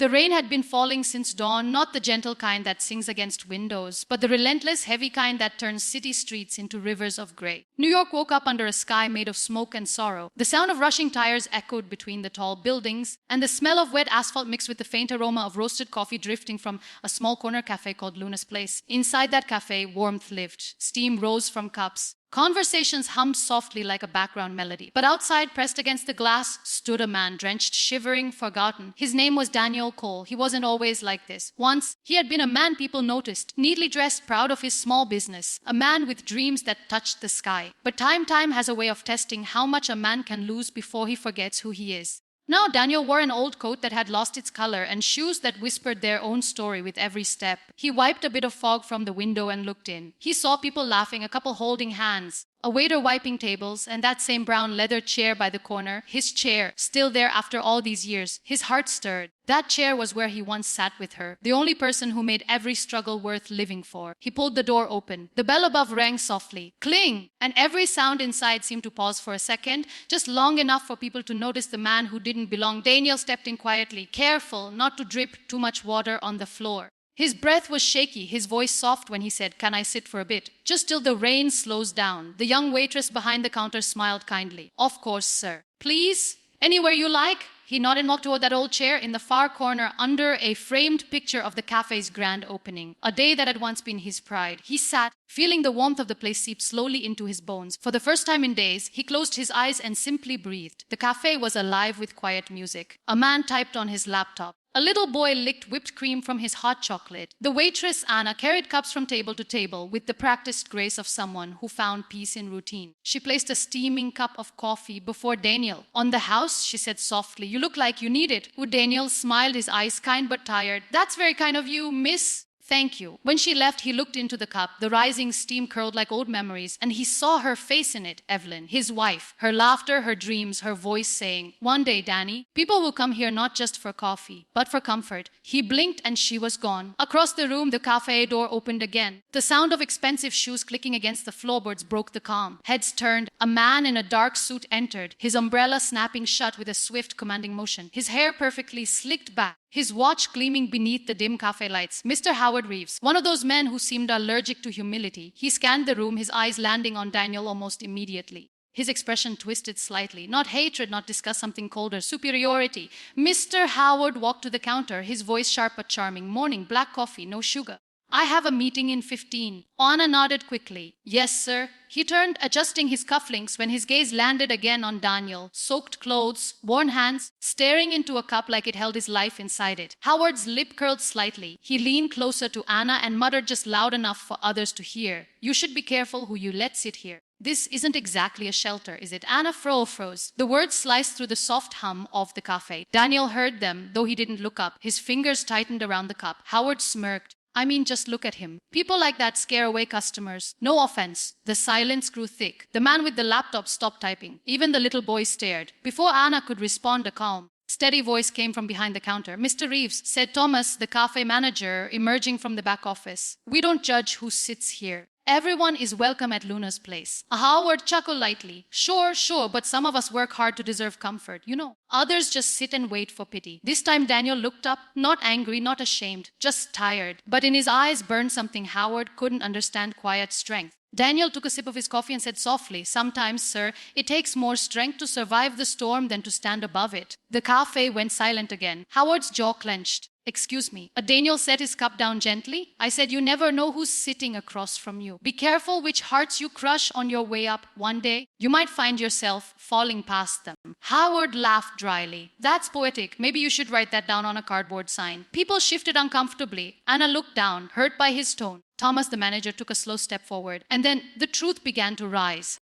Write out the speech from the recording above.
The rain had been falling since dawn, not the gentle kind that sings against windows, but the relentless, heavy kind that turns city streets into rivers of gray. New York woke up under a sky made of smoke and sorrow. The sound of rushing tires echoed between the tall buildings, and the smell of wet asphalt mixed with the faint aroma of roasted coffee drifting from a small corner cafe called Luna's Place. Inside that cafe, warmth lived. Steam rose from cups. Conversations hummed softly like a background melody. But outside, pressed against the glass, stood a man, drenched, shivering, forgotten. His name was Daniel Cole. He wasn't always like this. Once, he had been a man people noticed, neatly dressed, proud of his small business. A man with dreams that touched the sky. But time has a way of testing how much a man can lose before he forgets who he is. Now Daniel wore an old coat that had lost its color and shoes that whispered their own story with every step. He wiped a bit of fog from the window and looked in. He saw people laughing, a couple holding hands, a waiter wiping tables, and that same brown leather chair by the corner, his chair, still there after all these years. His heart stirred. That chair was where he once sat with her, the only person who made every struggle worth living for. He pulled the door open. The bell above rang softly. Cling! And every sound inside seemed to pause for a second, just long enough for people to notice the man who didn't belong. Daniel stepped in quietly, careful not to drip too much water on the floor. His breath was shaky, his voice soft when he said, "Can I sit for a bit?" Just till the rain slows down. The young waitress behind the counter smiled kindly. "Of course, sir. Please? Anywhere you like?" He nodded and walked toward that old chair in the far corner under a framed picture of the cafe's grand opening, a day that had once been his pride. He sat, feeling the warmth of the place seep slowly into his bones. For the first time in days, he closed his eyes and simply breathed. The cafe was alive with quiet music. A man typed on his laptop. A little boy licked whipped cream from his hot chocolate. The waitress, Anna, carried cups from table to table with the practiced grace of someone who found peace in routine. She placed a steaming cup of coffee before Daniel. "On the house," she said softly. "You look like you need it." Daniel smiled, his eyes kind but tired. "That's very kind of you, miss." "Thank you." When she left, he looked into the cup. The rising steam curled like old memories, and he saw her face in it, Evelyn, his wife, her laughter, her dreams, her voice saying, "One day, Danny, people will come here not just for coffee, but for comfort." He blinked and she was gone. Across the room, the cafe door opened again. The sound of expensive shoes clicking against the floorboards broke the calm. Heads turned. A man in a dark suit entered, his umbrella snapping shut with a swift, commanding motion, his hair perfectly slicked back, his watch gleaming beneath the dim cafe lights. Mr. Howard Reeves, one of those men who seemed allergic to humility. He scanned the room, his eyes landing on Daniel almost immediately. His expression twisted slightly. Not hatred, not disgust, something colder. Superiority. Mr. Howard walked to the counter, his voice sharp but charming. "Morning, black coffee, no sugar." "I have a meeting in 15. Anna nodded quickly. "Yes, sir." He turned, adjusting his cufflinks when his gaze landed again on Daniel. Soaked clothes, worn hands, staring into a cup like it held his life inside it. Howard's lip curled slightly. He leaned closer to Anna and muttered just loud enough for others to hear, "You should be careful who you let sit here. This isn't exactly a shelter, is it?" Anna froze. The words sliced through the soft hum of the cafe. Daniel heard them, though he didn't look up. His fingers tightened around the cup. Howard smirked. "I mean, just look at him. People like that scare away customers. No offense." The silence grew thick. The man with the laptop stopped typing. Even the little boy stared. Before Anna could respond, a calm, steady voice came from behind the counter. "Mr. Reeves," said Thomas, the cafe manager, emerging from the back office. "We don't judge who sits here. Everyone is welcome at Luna's Place." Howard chuckled lightly. Sure, but some of us work hard to deserve comfort, you know. Others just sit and wait for pity." This time Daniel looked up, not angry, not ashamed, just tired. But in his eyes burned something Howard couldn't understand: quiet strength. Daniel took a sip of his coffee and said softly, "Sometimes, sir, it takes more strength to survive the storm than to stand above it." The cafe went silent again. Howard's jaw clenched. "Excuse me." Daniel set his cup down gently. "I said you never know who's sitting across from you. Be careful which hearts you crush on your way up. One day, you might find yourself falling past them." Howard laughed dryly. "That's poetic. Maybe you should write that down on a cardboard sign." People shifted uncomfortably. Anna looked down, hurt by his tone. Thomas, the manager, took a slow step forward. And then the truth began to rise.